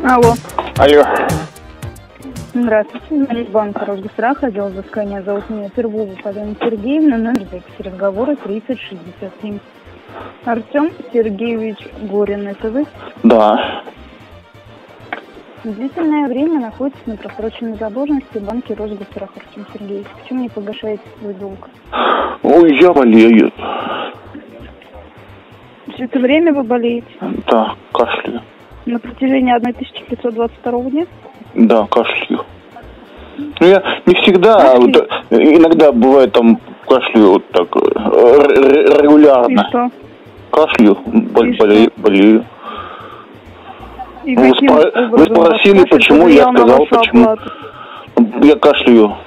Алло. Алло. Здравствуйте. Звонит банк Росгострах, отдел взыскания. Зовут меня Пергова Полина Сергеевна, номер записи разговора 3067. Артем Сергеевич Горин, это вы? Да. Длительное время находитесь на просроченной задолженности в банке Росгострах, Артем Сергеевич. Почему не погашаете свой долг? Ой, я болею. Все это время вы болеете? Да, кашляю. На протяжении 1522 дня? Да, кашляю. Ну, я не всегда, вот, иногда бывает там кашляю вот так регулярно. И что? Кашляю, болею. И Вы спросили, почему, я сказал, почему. Оплату? Я кашляю,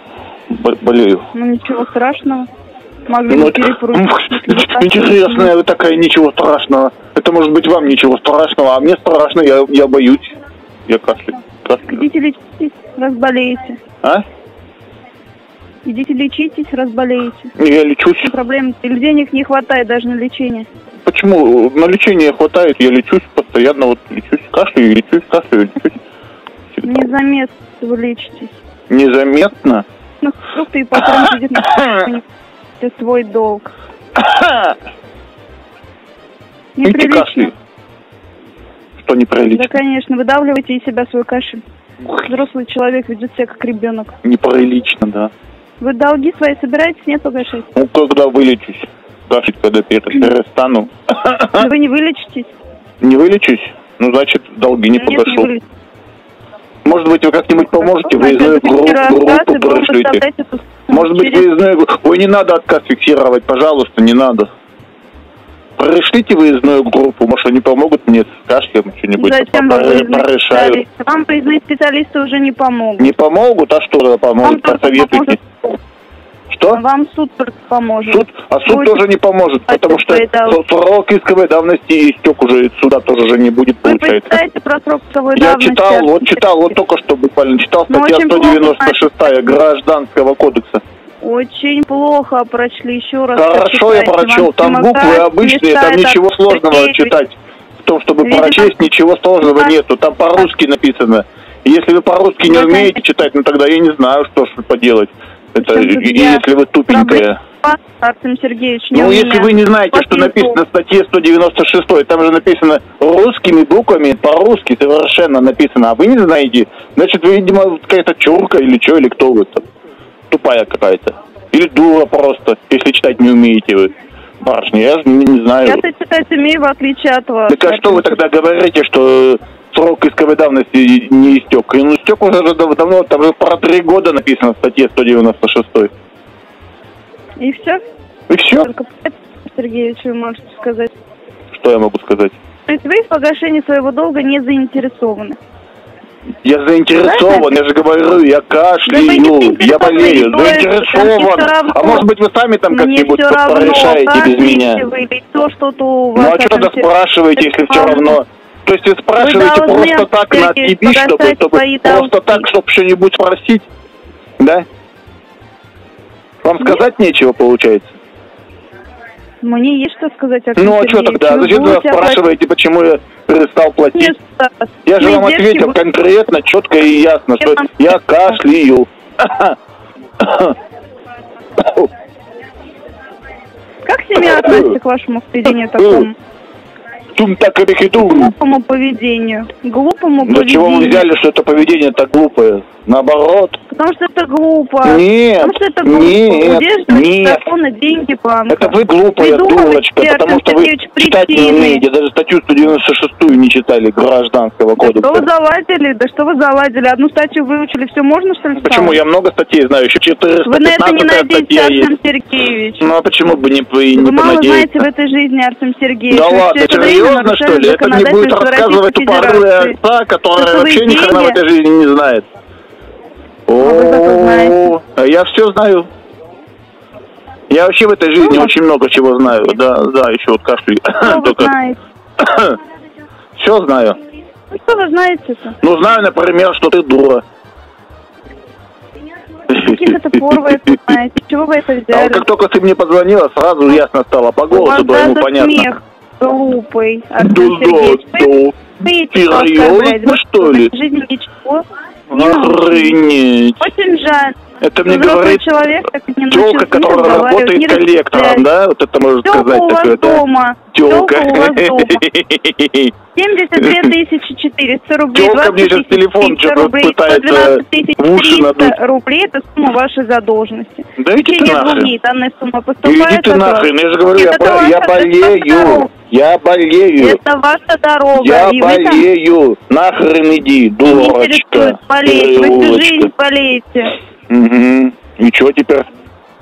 болею. Ну, ничего страшного. Могли бы перепоручить. Интересная вы такая, ничего страшного. Это может быть вам ничего страшного, а мне страшно, я боюсь. Я кашляю. Идите лечитесь, разболеете. А? Идите лечитесь, разболеете. Я лечусь. Проблем, или денег не хватает даже на лечение. Почему? На лечение хватает, я лечусь постоянно, вот лечусь, кашляю, лечусь. Всегда. Незаметно вы лечитесь. Незаметно? Ну, фрукты и патрон кредитных это свой долг. Неприлично. Что неприлично? Да, конечно, выдавливайте из себя свой кашель. Взрослый человек ведет себя как ребенок. Неприлично, да. Вы долги свои собираетесь, нет, погашать? Ну, когда вылечусь. Кашель, когда перестану. Вы не вылечитесь? Не вылечусь? Ну, значит, долги не погашу. Может быть, вы как-нибудь поможете, выездную группу пришлите. Может быть, выездную группу... Ой, не надо отказ фиксировать, пожалуйста, не надо. Пришлите выездную группу, может, они помогут мне с кашлем, что-нибудь порешают. Вам выездные специалисты уже не помогут. Не помогут? А что тогда помогут? Посоветуйте. Что? Вам суд только поможет. Суд? А суд тоже не поможет, потому что срок исковой давности истек уже, суда тоже уже не будет, получается. Вы почитаете про срок исковой давности? Я читал, вот только что буквально читал статья 196 Гражданского кодекса. Очень плохо прочли, еще раз. Хорошо, я прочел. Там буквы обычные, там ничего сложного читать. В том, чтобы прочесть, ничего сложного нету. Там по-русски написано. Если вы по-русски не умеете читать, ну тогда я не знаю, что поделать. Это если вы тупенькая. Артем Сергеевич, ну, если вы не знаете, что написано в статье 196, там же написано русскими буквами, по-русски совершенно написано, а вы не знаете, значит, вы, видимо, какая-то чурка или что, или кто вы там. Тупая какая-то. Или дура просто, если читать не умеете вы. Барышня, я же не знаю. Я-то читать умею, в отличие от вас. Так а что вы тогда говорите, что срок исковой давности не истек? Он истек уже давно, там же про 3 года написано в статье 196. И все? И все? Только Сергеевич, вы можете сказать. Что я могу сказать? То есть вы в погашении своего долга не заинтересованы? Я заинтересован, я же говорю, я кашляю, я болею, заинтересован. А может быть, вы сами там как-нибудь порешаете без меня? Ну а что тогда спрашиваете, если все равно? То есть вы спрашиваете просто так на отъеби, чтобы просто так, чтобы что-нибудь спросить? Да? Вам сказать нечего, получается? Мне есть что сказать. Ну а что тогда? Зачем вы спрашиваете, почему я перестал платить? Нет, я же вам ответил конкретно, четко и ясно, что я кашляю. Как семья относится к вашему поведению такому? Глупому поведению. Глупому поведению. Для чего вы взяли, что это поведение так глупое? Наоборот. Потому что это глупо. Нет. Потому что это глупо. Нет. Законы, деньги банка. Это вы глупая дурочка, потому что вы читать не умеете. Даже статью 196 не читали Гражданского кодекса. Что вы заладили? Да что вы заладили? Одну статью выучили, все можно, что ли? Почему? Я много статей знаю, еще 415 Вы на это не надеетесь, Артем есть. Сергеевич. Ну а почему бы не понадеяться? Вы мало знаете в этой жизни, Артем Сергеевич. Да ладно, серьезно, что ли? Это мне будет рассказывать тупорылый отца, который вообще ни хрена в этой жизни не знает. А я все знаю. Я вообще в этой жизни очень много чего знаю. Да, еще вот кашляю. Все знаю. Ну что вы знаете-то? Ну знаю, например, что ты дура. Каких это пор вы это знаете? Чего вы это взяли? А вот как только ты мне позвонила, сразу ясно стало. По голосу твоему понятно. Смех глупый, Артем Сергеевич. Серьезно, что ли? Жизни ничего. Охренеть. Очень жаль. Это мне говорит тёлка, которая работает коллектором, да? Вот это можно сказать такое, да? Тёлка. 72 400 рублей. Тёлка мне сейчас телефон что-то пытается в уши надуть. Рублей, это сумма вашей задолженности. Да иди ты нахрен. Данная сумма поступает. Иди ты нахрен, я же говорю, я болею. Я болею. Это ваша дорога. Я болею. Нахрен иди, дурочка. Болеть. Вы всю жизнь болеете. Угу. И что теперь?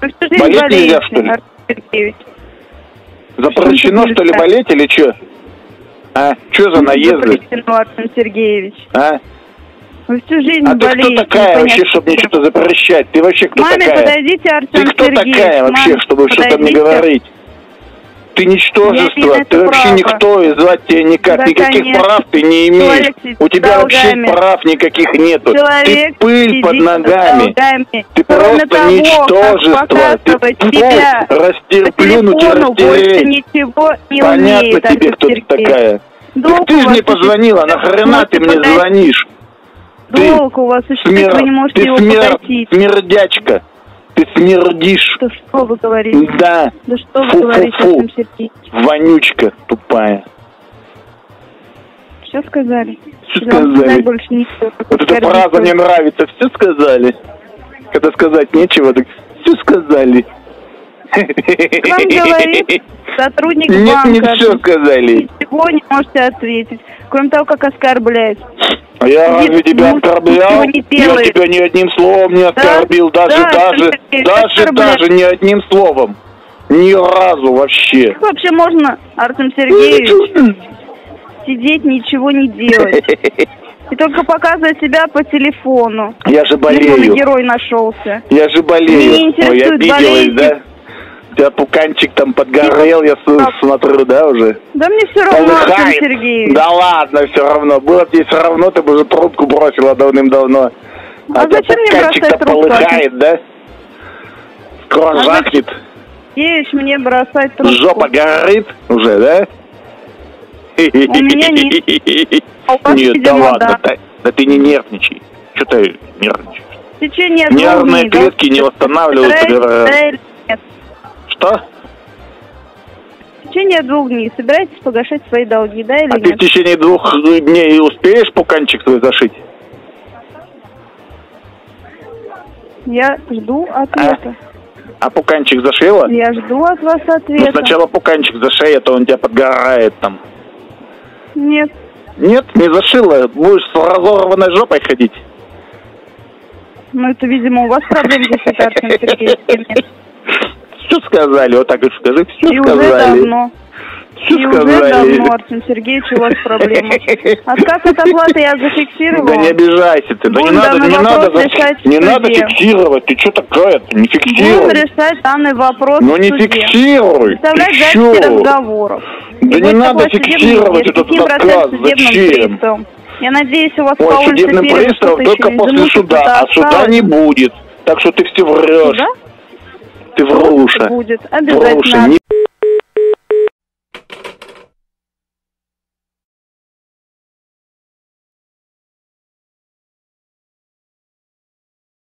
Болеть нельзя, что ли? Запрещено, что ли, болеть или что? А? Что за наезды? Запрещено, Артем Сергеевич. А? Вы всю жизнь болеете. А ты кто такая вообще, чтобы мне что-то запрещать? Ты вообще кто такая? Маме, подойдите, Артем Сергеевич. Ты кто такая вообще, чтобы что-то мне говорить? Ты ничтожество, ты вообще право. Никто, и звать тебя никак, да, никаких конечно. Прав ты не имеешь. У тебя вообще прав никаких нету. Ты пыль под ногами. Ты просто того, ничтожество. Ты тебя растерплюнуть и растереть. Понятно тебе, кто ты такая. Так ты же мне позвонила, нахрена ты мне звонишь? Долг у вас существует, вы не можете его погасить. Смердячка. Ты смердишь. Да что вы говорите? Да. Да что вы говорите, Артем Сергеевич? Вонючка тупая. Все сказали. Все сказали. Больше ничего. Вот эта фраза мне нравится. Все сказали. Когда сказать нечего, так все сказали. К вам говорит сотрудник банка. Нет, не все сказали. Ничего не можете ответить, кроме того, как оскорблять. А я разве тебя оскорблял? Я тебя ни одним словом не оскорбил, даже ни одним словом. Ни разу вообще. Как вообще можно, Артем Сергеевич, сидеть, ничего не делать? И только показывать себя по телефону. Я же болею. Герой нашелся. Я же болею. Мне интересует, я обиделась, да? У тебя пуканчик там подгорел, я смотрю, да, уже? Да мне все равно, Артем Сергеевич. Да ладно, все равно. Было бы тебе все равно, ты бы уже трубку бросила давным-давно. А зачем мне бросать трубку? Полыхает, да? Скоро жахнет. Ешь мне бросать трубку. Жопа горит уже, да? У меня нет. Нет, да ладно, да ты не нервничай. Что ты нервничаешь? В течение нервные клетки не восстанавливаются. Что? В течение 2 дней собираетесь погашать свои долги, да или нет? А ты в течение 2 дней успеешь пуканчик свой зашить? Я жду ответа. А пуканчик зашила? Я жду от вас ответа. Ну, сначала пуканчик зашей, а то он тебя подгорает там. Нет. Нет, не зашила. Будешь с разорванной жопой ходить. Ну, это, видимо, у вас проблемы здесь, Артем Сергеевич. Все сказали, вот так и скажи, все и сказали. Уже давно. Все и сказали. Уже давно, Артем Сергеевич, у вас проблема. Отказ от оплаты я зафиксировала. Да не обижайся ты, да не надо фиксировать, ты что такая, не фиксируй. Будем решать данный вопрос. Ну не фиксируй, представлять записи разговоров. Да не надо фиксировать этот отказ, зачем? Я надеюсь, у вас получится судебным приставом только после суда, а суда не будет. Так что ты все врешь. Да? Ты вруша. Будет, обязательно.